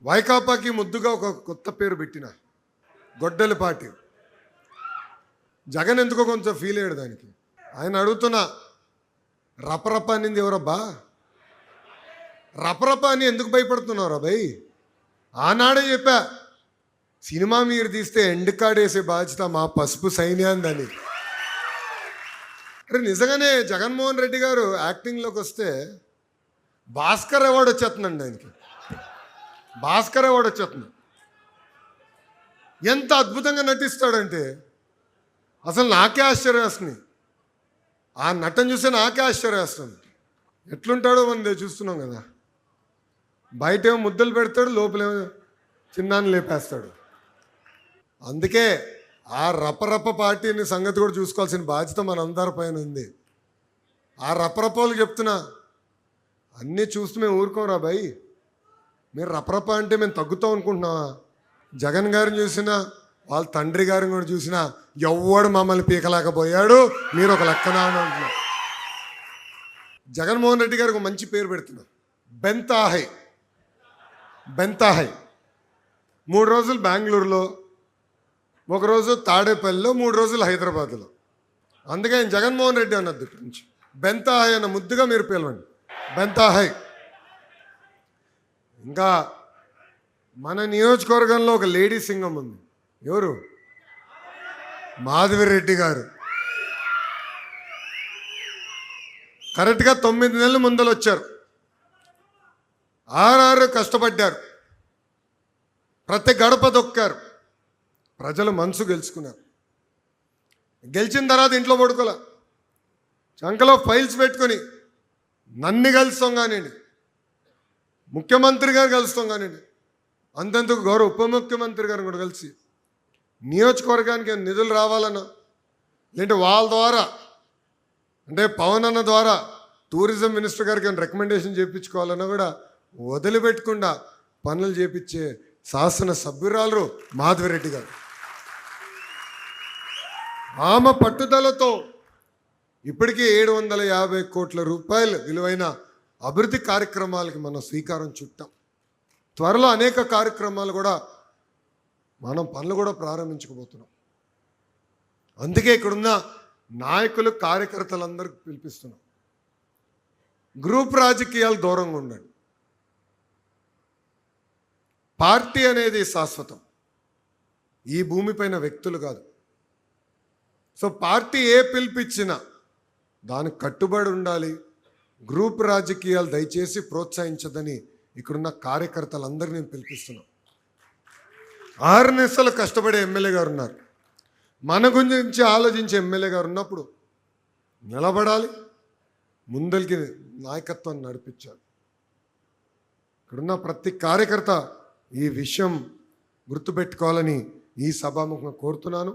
వైకాపాకి ముద్దుగా ఒక కొత్త పేరు పెట్టిన గొడ్డలిపాటి. జగన్ ఎందుకో కొంచెం ఫీల్ అయ్యాడు దానికి. ఆయన అడుగుతున్నా, రపరప అనింది ఎవరబ్బా? రపరప అని ఎందుకు భయపడుతున్నారా భయ్? ఆనాడే చెప్పా, సినిమా మీరు తీస్తే ఎండ్ కార్డ్ వేసే బాధ్యత మా పసుపు సైన్యాందని. అరే నిజంగానే జగన్మోహన్ రెడ్డి గారు యాక్టింగ్లోకి వస్తే భాస్కర్ అవార్డు వచ్చేస్తుందండి ఆయనకి. భాస్కర్ అవార్డు వచ్చేస్తుంది. ఎంత అద్భుతంగా నటిస్తాడంటే అసలు నాకే ఆశ్చర్యం వేస్తుంది. ఆ నటన చూస్తే నాకే ఆశ్చర్యం వేస్తుంది. ఎట్లుంటాడో మనం చూస్తున్నాం కదా. బయటేమో ముద్దలు పెడతాడు, లోపలేమో చిన్నాన్ని లేపేస్తాడు. అందుకే ఆ రపరప పార్టీని సంగతి కూడా చూసుకోవాల్సిన బాధ్యత మనందరిపైన ఉంది. ఆ రపరపోలు చెప్తున్నా, అన్నీ చూస్తూ మేము ఊరుకోరా భయ్. మీరు రపరప అంటే మేము తగ్గుతాం అనుకుంటున్నావా? జగన్ గారిని చూసినా, వాళ్ళ తండ్రి గారిని కూడా చూసినా ఎవ్వడు మమ్మల్ని పీకలేకపోయాడు, మీరు ఒక లెక్కన అంటున్నారు. జగన్మోహన్ రెడ్డి గారికి ఒక మంచి పేరు పెడుతున్నారు, బెంతాహై. బెంతాహై 3 రోజులు బెంగళూరులో, 1 రోజు తాడేపల్లిలో, 3 రోజులు హైదరాబాద్లో. అందుకే ఆయన జగన్మోహన్ రెడ్డి అన్నది నుంచి బెంతాహై అన్న ముద్దుగా మీరు పిలవండి, బెంతాహై. ఇంకా మన నియోజకవర్గంలో ఒక లేడీ సింగం ఉంది. ఎవరు? మాధవిరెడ్డి గారు. కరెక్ట్గా 9 నెలల ముందలు వచ్చారు. 6 కష్టపడ్డారు, ప్రతి గడప దొక్కారు, ప్రజల మనసు గెలుచుకున్నారు. గెలిచిన తర్వాత ఇంట్లో పడుకోలే, చంకలో ఫైల్స్ పెట్టుకొని నన్ను కలుస్తాం కానివ్వండి, ముఖ్యమంత్రి గారు కలుస్తాం కానివ్వండి, అంతెందుకు గౌరవ ఉప ముఖ్యమంత్రి గారిని కూడా కలిసి నియోజకవర్గానికి నిధులు రావాలన్నా, లేదంటే వాళ్ళ ద్వారా అంటే పవన్ అన్న ద్వారా టూరిజం మినిస్టర్ గారికి రికమెండేషన్ చేయించుకోవాలన్నా కూడా వదిలిపెట్టకుండా పనులు చేపించే శాసన సభ్యురాలు మాధవిరెడ్డి గారు. ఆమె పట్టుదలతో ఇప్పటికీ 750 కోట్ల రూపాయలు విలువైన అభివృద్ధి కార్యక్రమాలకి మనం శ్రీకారం చుట్టాం. త్వరలో అనేక కార్యక్రమాలు కూడా మనం పనులు కూడా ప్రారంభించకపోతున్నాం. అందుకే ఇక్కడున్న నాయకులు కార్యకర్తలందరికీ పిలిపిస్తున్నాం, గ్రూప్ రాజకీయాలు దూరంగా ఉండండి. పార్టీ అనేది శాశ్వతం, ఈ భూమిపైన వ్యక్తులు కాదు. సో పార్టీ ఏ పిలిపించినా దానికి కట్టుబడి ఉండాలి. గ్రూప్ రాజకీయాలు దయచేసి ప్రోత్సహించదని ఇక్కడున్న కార్యకర్తలందరినీ నేను పిలిపిస్తున్నాం. 6 నిమిషాలు కష్టపడే ఎమ్మెల్యే గారు ఉన్నారు. మన గురించి ఆలోచించే ఎమ్మెల్యే గారు ఉన్నప్పుడు నిలబడాలి, ముందరికి నాయకత్వాన్ని నడిపించాలి. ఇక్కడున్న ప్రతి కార్యకర్త ఈ విషయం గుర్తుపెట్టుకోవాలని ఈ సభాముఖంగా కోరుతున్నాను.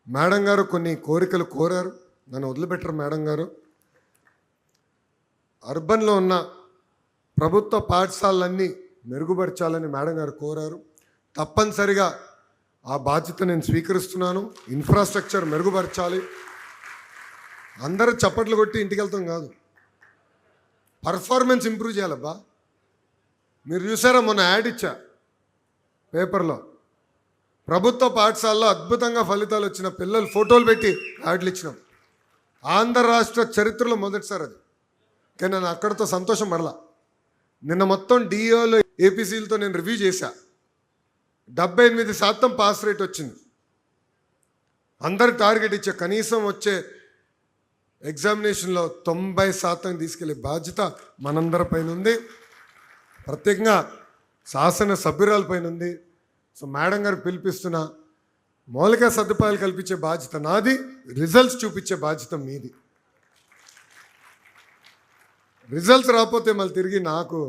మేడం గారు కొన్ని కోరికలు కోరారు, నన్ను వదిలిపెట్టరు. మేడం గారు అర్బన్లో ఉన్న ప్రభుత్వ పాఠశాలలన్నీ మెరుగుపరచాలని మేడం గారు కోరారు. తప్పనిసరిగా ఆ బాధ్యత నేను స్వీకరిస్తున్నాను. ఇన్ఫ్రాస్ట్రక్చర్ మెరుగుపరచాలి. అందరూ చప్పట్లు కొట్టి ఇంటికి వెళ్తాం కాదు, పర్ఫార్మెన్స్ ఇంప్రూవ్ చేయాలబ్బా. మీరు చూసారా, మొన్న యాడ్ ఇచ్చా పేపర్లో, ప్రభుత్వ పాఠశాలలో అద్భుతంగా ఫలితాలు వచ్చిన పిల్లలు ఫోటోలు పెట్టి యాడ్లు ఇచ్చినాం. ఆంధ్ర రాష్ట్ర చరిత్రలో మొదటిసారి అది. కానీ నేను అక్కడితో సంతోషం పడలా. నిన్న మొత్తం డిఓలో ఏపీసీలతో నేను రివ్యూ చేశా. 78% పాస్ రేట్ వచ్చింది. అందరు టార్గెట్ ఇచ్చే కనీసం వచ్చే ఎగ్జామినేషన్లో 90% తీసుకెళ్లే బాధ్యత మనందరిపైన ఉంది, ప్రత్యేకంగా శాసన సభ్యురాలపైన ఉంది. సో మేడం గారు పిలిపిస్తున్న మౌలిక సదుపాయాలు కల్పించే బాధ్యత నాది, రిజల్ట్స్ చూపించే బాధ్యత మీది. రిజల్ట్స్ రాకపోతే మళ్ళీ తిరిగి నాకు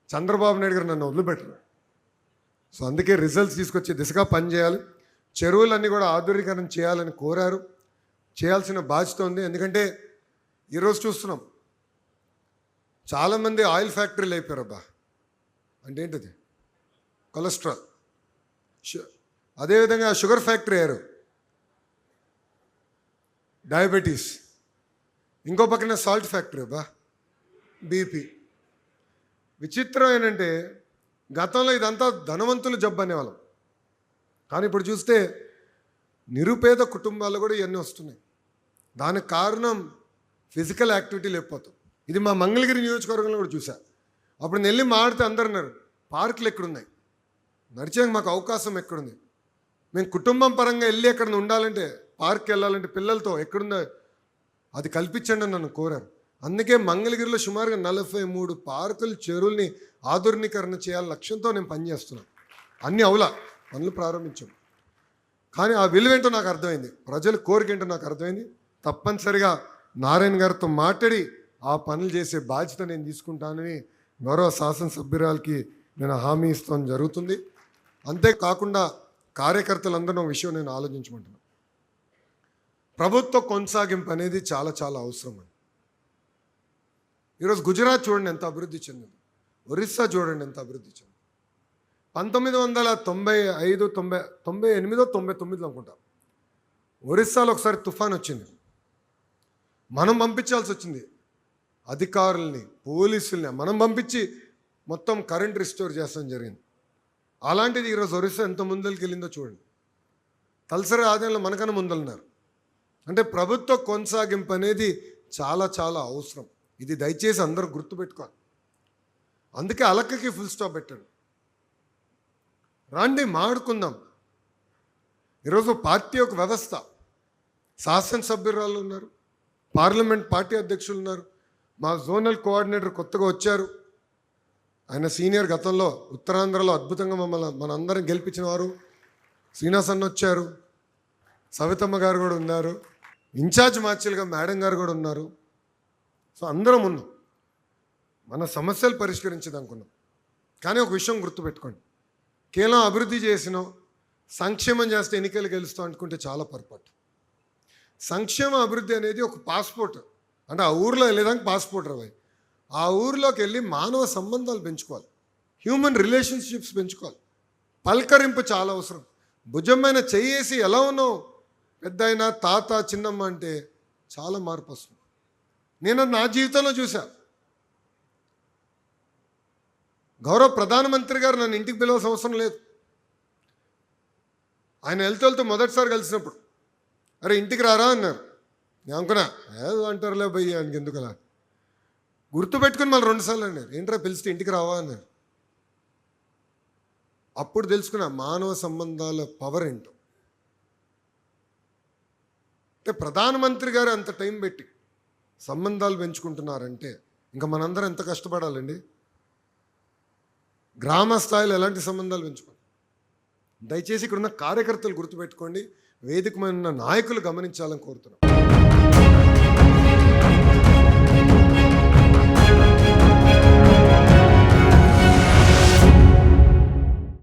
చంద్రబాబు నాయుడు గారు నన్ను వదిలిపెట్టరు. సో అందుకే రిజల్ట్స్ తీసుకొచ్చే దిశగా పనిచేయాలి. చెరువులన్నీ కూడా ఆధునీకరణ చేయాలని కోరారు, చేయాల్సిన బాధ్యత ఉంది. ఎందుకంటే ఈరోజు చూస్తున్నాం చాలామంది ఆయిల్ ఫ్యాక్టరీలు అయిపోయారు. అబ్బా అంటే ఏంటిది? కొలెస్ట్రాల్. అదేవిధంగా షుగర్ ఫ్యాక్టరీ అయ్యారు, డయాబెటీస్. ఇంకో పక్కన సాల్ట్ ఫ్యాక్టరీ, అబ్బా బీపీ. విచిత్రం ఏంటంటే గతంలో ఇదంతా ధనవంతులు జబ్బు అనేవాళ్ళం, కానీ ఇప్పుడు చూస్తే నిరుపేద కుటుంబాలు కూడా ఇవన్నీ వస్తున్నాయి. దానికి కారణం ఫిజికల్ యాక్టివిటీ లేకపోతాం. ఇది మా మంగళగిరి నియోజకవర్గంలో కూడా చూసా. అప్పుడు నేను వెళ్ళి మాడితే అందరు అన్నారు, పార్కులు ఎక్కడున్నాయి, నడిచేందుకు మాకు అవకాశం ఎక్కడుంది, మేము కుటుంబం పరంగా వెళ్ళి ఎక్కడ ఉండాలంటే పార్క్కి వెళ్ళాలంటే పిల్లలతో ఎక్కడుందో అది కల్పించండి అని నన్ను కోరారు. అందుకే మంగళగిరిలో సుమారుగా 43 పార్కులు, చెరువుల్ని ఆధునీకరణ చేయాలని లక్ష్యంతో నేను పనిచేస్తున్నాను. అన్నీ అవులా పనులు ప్రారంభించాం, కానీ ఆ విలువ ఏంటో నాకు అర్థమైంది, ప్రజల కోరిక ఏంటో నాకు అర్థమైంది. తప్పనిసరిగా నారాయణ గారితో మాట్లాడి ఆ పనులు చేసే బాధ్యత నేను తీసుకుంటానని గౌరవ శాసనసభ్యురాలకి నేను హామీ ఇస్తాను జరుగుతుంది. అంతేకాకుండా కార్యకర్తలందరూ విషయం నేను ఆలోచించమంటున్నాను. ప్రభుత్వ కొనసాగింపు అనేది చాలా చాలా అవసరం అండి. ఈరోజు గుజరాత్ చూడండి ఎంత అభివృద్ధి చెందింది, ఒరిస్సా చూడండి ఎంత అభివృద్ధి చెందింది. 1995, 98, 99 అనుకుంటా ఒరిస్సాలో ఒకసారి తుఫాన్ వచ్చింది. మనం పంపించాల్సి వచ్చింది అధికారుల్ని, పోలీసుల్ని మనం పంపించి మొత్తం కరెంట్ రిస్టోర్ చేస్తాం జరిగింది. అలాంటిది ఈరోజు ఒరిస్సా ఎంత ముందరికి వెళ్ళిందో చూడండి. తలసరి ఆదాయంలో మనకన్నా ముందలున్నారు. అంటే ప్రభుత్వ కొనసాగింపు అనేది చాలా చాలా అవసరం. ఇది దయచేసి అందరూ గుర్తుపెట్టుకోవాలి. అందుకే అలక్కకి ఫుల్ స్టాప్ పెట్టండి, రండి మాడుకుందాం. ఈరోజు పార్టీ ఒక వ్యవస్థ, శాసనసభ్యురాలు ఉన్నారు, పార్లమెంట్ పార్టీ అధ్యక్షులు ఉన్నారు, మా జోనల్ కోఆర్డినేటర్ కొత్తగా వచ్చారు, ఆయన సీనియర్, గతంలో ఉత్తరాంధ్రలో అద్భుతంగా మనందరం గెలిపించిన వారు శ్రీనివాస్ అన్న వచ్చారు, సవితమ్మ గారు కూడా ఉన్నారు, ఇన్ఛార్జ్ మార్చిలుగా మేడం గారు కూడా ఉన్నారు. సో అందరం ఉన్నాం, మన సమస్యలు పరిష్కరించదనుకున్నాం. కానీ ఒక విషయం గుర్తుపెట్టుకోండి, కేవలం అభివృద్ధి చేసినాం, సంక్షేమం చేస్తే ఎన్నికలు గెలుస్తాం అనుకుంటే చాలా పొరపాటు. సంక్షేమ అభివృద్ధి అనేది ఒక పాస్పోర్ట్, అంటే ఆ ఊరిలో వెళ్ళేదానికి పాస్పోర్ట్ రావాలి. ఆ ఊరిలోకి వెళ్ళి మానవ సంబంధాలు పెంచుకోవాలి, హ్యూమన్ రిలేషన్షిప్స్ పెంచుకోవాలి. పలకరింపు చాలా అవసరం. భుజమైన చెయ్యేసి ఎలా ఉన్నావు పెద్ద అయినా, తాత, చిన్నమ్మ అంటే చాలా మార్పు వస్తుంది. నేను నా జీవితంలో చూసా. గౌరవ ప్రధానమంత్రి గారు నన్ను ఇంటికి పిలవాల్సిన అవసరం లేదు. ఆయన వెళ్తూ మొదటిసారి కలిసినప్పుడు అరే ఇంటికి రారా అన్నారు. నేను అనుకున్నా ఏదో అంటారులే భయ్య ఆయనకి ఎందుకు అలా, గుర్తుపెట్టుకుని మళ్ళీ 2 సార్లు అన్నారు, ఏంట్రా పిలిస్తే ఇంటికి రావా అన్నారు. అప్పుడు తెలుసుకున్నా మానవ సంబంధాల పవర్ ఏంటో. అంటే ప్రధానమంత్రి గారు అంత టైం పెట్టి సంబంధాలు పెంచుకుంటున్నారంటే ఇంకా మనందరం ఎంత కష్టపడాలండి. గ్రామ స్థాయిలో ఎలాంటి సంబంధాలు పెంచుకోండి. దయచేసి ఇక్కడున్న కార్యకర్తలు గుర్తుపెట్టుకోండి, వేదికమైన నాయకులు గమనించాలని కోరుతున్నాం.